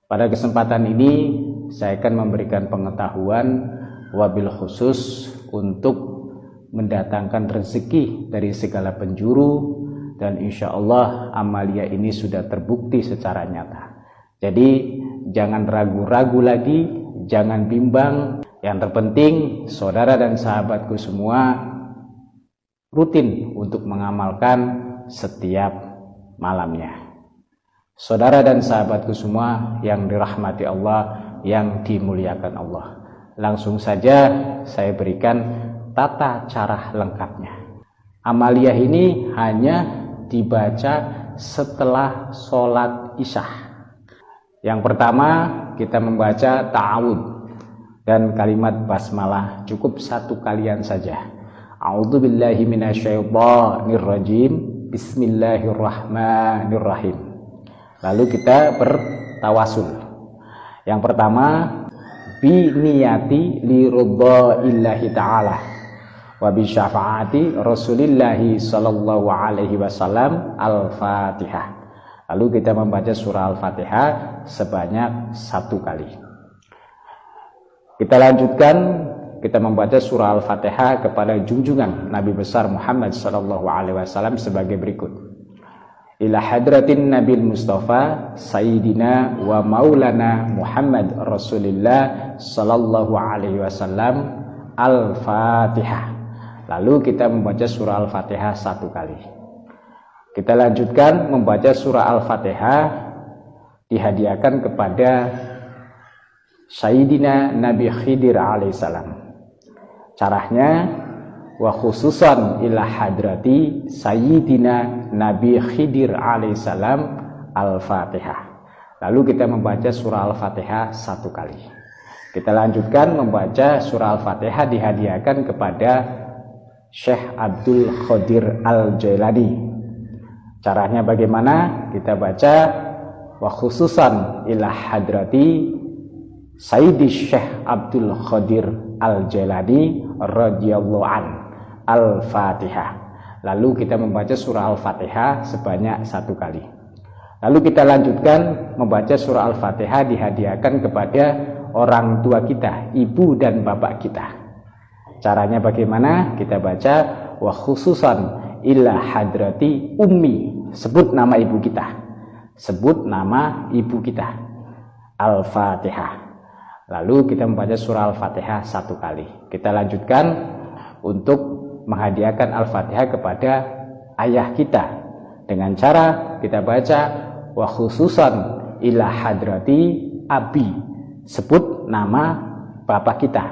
Pada kesempatan ini saya akan memberikan pengetahuan wabil khusus untuk mendatangkan rezeki dari segala penjuru, dan insya Allah amalia ini sudah terbukti secara nyata. Jadi jangan ragu-ragu lagi, jangan bimbang. Yang terpenting saudara dan sahabatku semua rutin untuk mengamalkan setiap malamnya. Saudara dan sahabatku semua yang dirahmati Allah, yang dimuliakan Allah, langsung saja saya berikan tata cara lengkapnya. Amalia ini hanya dibaca setelah sholat isya. Yang pertama kita membaca ta'awud dan kalimat basmalah, cukup satu kalian saja. A'udzubillahi minasyaitonirrajim, bismillahirrahmanirrahim. Lalu kita bertawasul. Yang pertama, bi niyati li ridhaillahi ta'ala wa bi syafaati Rasulillahi sallallahu alaihi wasallam Al-Fatihah. Lalu kita membaca surah Al-Fatihah sebanyak 1 kali. Kita lanjutkan, kita membaca surah Al-Fatihah kepada junjungan Nabi besar Muhammad sallallahu alaihi wasallam sebagai berikut. Ila hadratin Nabil Mustafa Sayyidina wa Maulana Muhammad Rasulullah sallallahu alaihi wasallam Al-Fatihah. Lalu kita membaca surah Al-Fatihah 1 kali. Kita lanjutkan membaca surah Al-Fatihah dihadiahkan kepada Sayyidina Nabi Khidir alaihissalam. Caranya, wa khususan ila hadrati Sayyidina Nabi Khidir alaihissalam Al-Fatihah. Lalu kita membaca surah Al-Fatihah 1 kali. Kita lanjutkan membaca surah Al-Fatihah dihadiahkan kepada Syekh Abdul Qadir Al-Jailani. Caranya bagaimana? Kita baca wa khususan ila hadrati Sayyidi Syekh Abdul Qadir Al-Jailani radhiyallahu an Al-Fatihah. Lalu kita membaca surah Al-Fatihah sebanyak 1 kali. Lalu kita lanjutkan membaca surah Al-Fatihah dihadiahkan kepada orang tua kita, ibu dan bapak kita. Caranya bagaimana? Kita baca wa khususan illa hadrati ummi. Sebut nama ibu kita. Sebut nama ibu kita. Al-Fatihah. Lalu kita membaca surah Al-Fatihah 1 kali. Kita lanjutkan untuk menghadiahkan Al-Fatihah kepada ayah kita dengan cara kita baca wa khususan ila hadrati abi. Sebut nama bapak kita.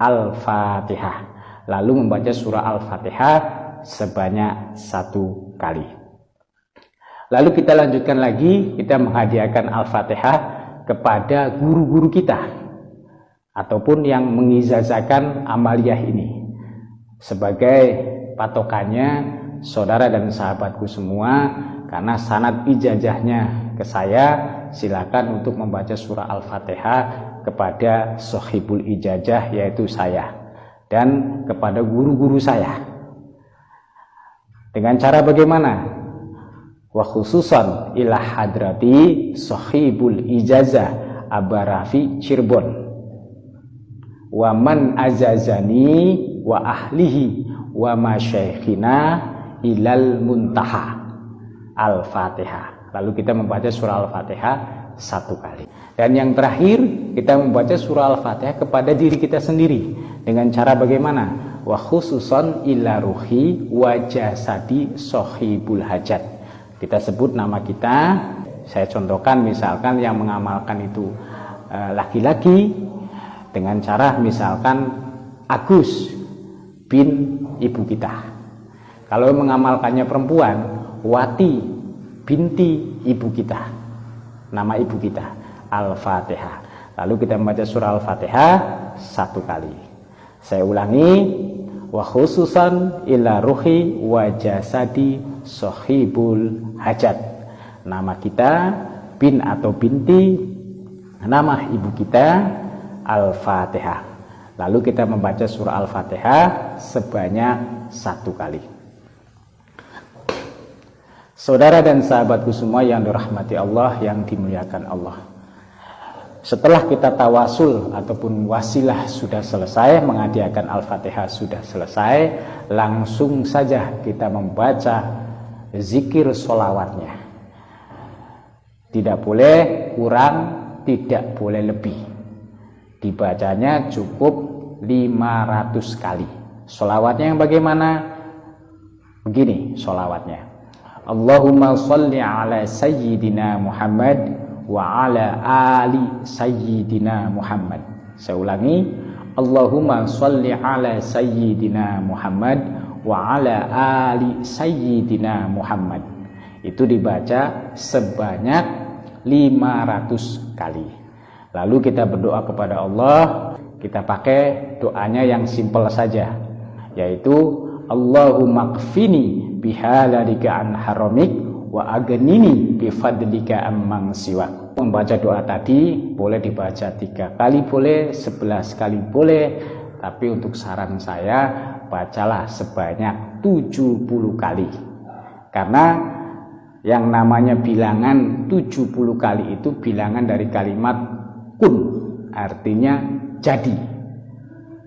Al-Fatihah. Lalu membaca surah Al-Fatihah sebanyak 1 kali. Lalu kita lanjutkan lagi, kita menghadiahkan Al-Fatihah kepada guru-guru kita ataupun yang mengijazakan amaliyah ini. Sebagai patokannya saudara dan sahabatku semua, karena sanad ijazahnya ke saya, silakan untuk membaca surah Al-Fatihah kepada sohibul ijazah, yaitu saya, dan kepada guru-guru saya. Dengan cara bagaimana? Wa khususan ila hadrati sohibul ijazah Abarafi Cirebon, wa man azazani wa ahlihi wa masyaikhina ilal muntaha. Al-Fatihah. Lalu kita membaca surah Al-Fatihah 1 kali. Dan yang terakhir, kita membaca surah Al-Fatihah kepada diri kita sendiri. Dengan cara bagaimana? Wa khususan ila ruhi wa jasadi sohibul hajat. Kita sebut nama kita. Saya contohkan, misalkan yang mengamalkan itu laki-laki, dengan cara misalkan Agus bin ibu kita. Kalau mengamalkannya perempuan, Wati binti ibu kita, nama ibu kita. Al-Fatihah. Lalu kita membaca surah Al-Fatihah 1 kali. Saya ulangi, wa khususan ila ruhi wa jasadi sohibul hajat. Nama kita, bin atau binti, nama ibu kita, Al-Fatihah. Lalu kita membaca surah Al-Fatihah sebanyak 1 kali. Saudara dan sahabatku semua yang dirahmati Allah, yang dimuliakan Allah, Setelah kita tawasul ataupun wasilah sudah selesai, menghadiahkan Al-Fatihah sudah selesai, langsung saja kita membaca zikir sholawatnya. Tidak boleh kurang, tidak boleh lebih. Dibacanya cukup 500 kali. Sholawatnya yang bagaimana? Begini sholawatnya. Allahumma sholli ala sayyidina Muhammad wa ala ali sayyidina Muhammad. Saya ulangi, Allahumma sholli ala sayyidina Muhammad wa ala ali sayyidina Muhammad. Itu dibaca sebanyak 500 kali. Lalu kita berdoa kepada Allah. Kita pakai doanya yang simpel saja, yaitu Allahumma qfini bihalalika an haramik wa agnini bifadlika amman siwak. Membaca doa tadi boleh dibaca 3 kali boleh, 11 kali boleh, tapi untuk saran saya bacalah sebanyak 70 kali. Karena yang namanya bilangan 70 kali itu bilangan dari kalimat kun, artinya jadi.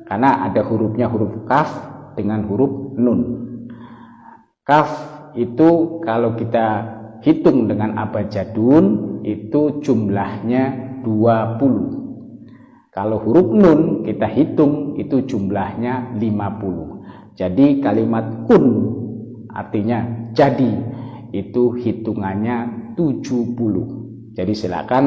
Karena ada hurufnya huruf kaf dengan huruf nun. Kaf itu kalau kita hitung dengan abjadun itu jumlahnya 20. Kalau huruf nun kita hitung itu jumlahnya 50. Jadi kalimat kun artinya jadi itu hitungannya 70. Jadi silakan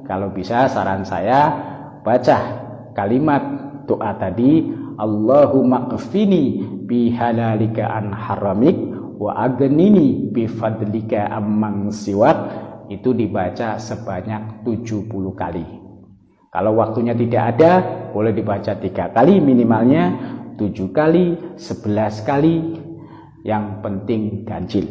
kalau bisa saran saya baca kalimat doa tadi, Allahumma qfini bihalalika an haramik wa agnini bifadlika amman siwak, itu dibaca sebanyak 70 kali. Kalau waktunya tidak ada, boleh dibaca 3 kali minimalnya, 7 kali, 11 kali, yang penting ganjil.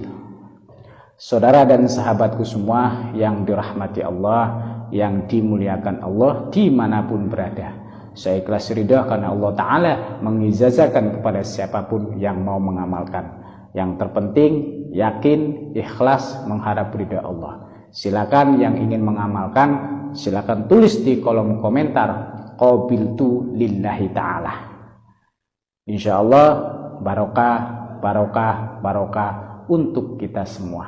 Saudara dan sahabatku semua yang dirahmati Allah, yang dimuliakan Allah dimanapun berada, saya ikhlas ridha karena Allah Ta'ala mengijazahkan kepada siapapun yang mau mengamalkan. Yang terpenting yakin, ikhlas, mengharap ridha Allah. Silakan yang ingin mengamalkan, silakan tulis di kolom komentar qabiltu lillahi ta'ala. Insyaallah barokah, barokah, barokah untuk kita semua.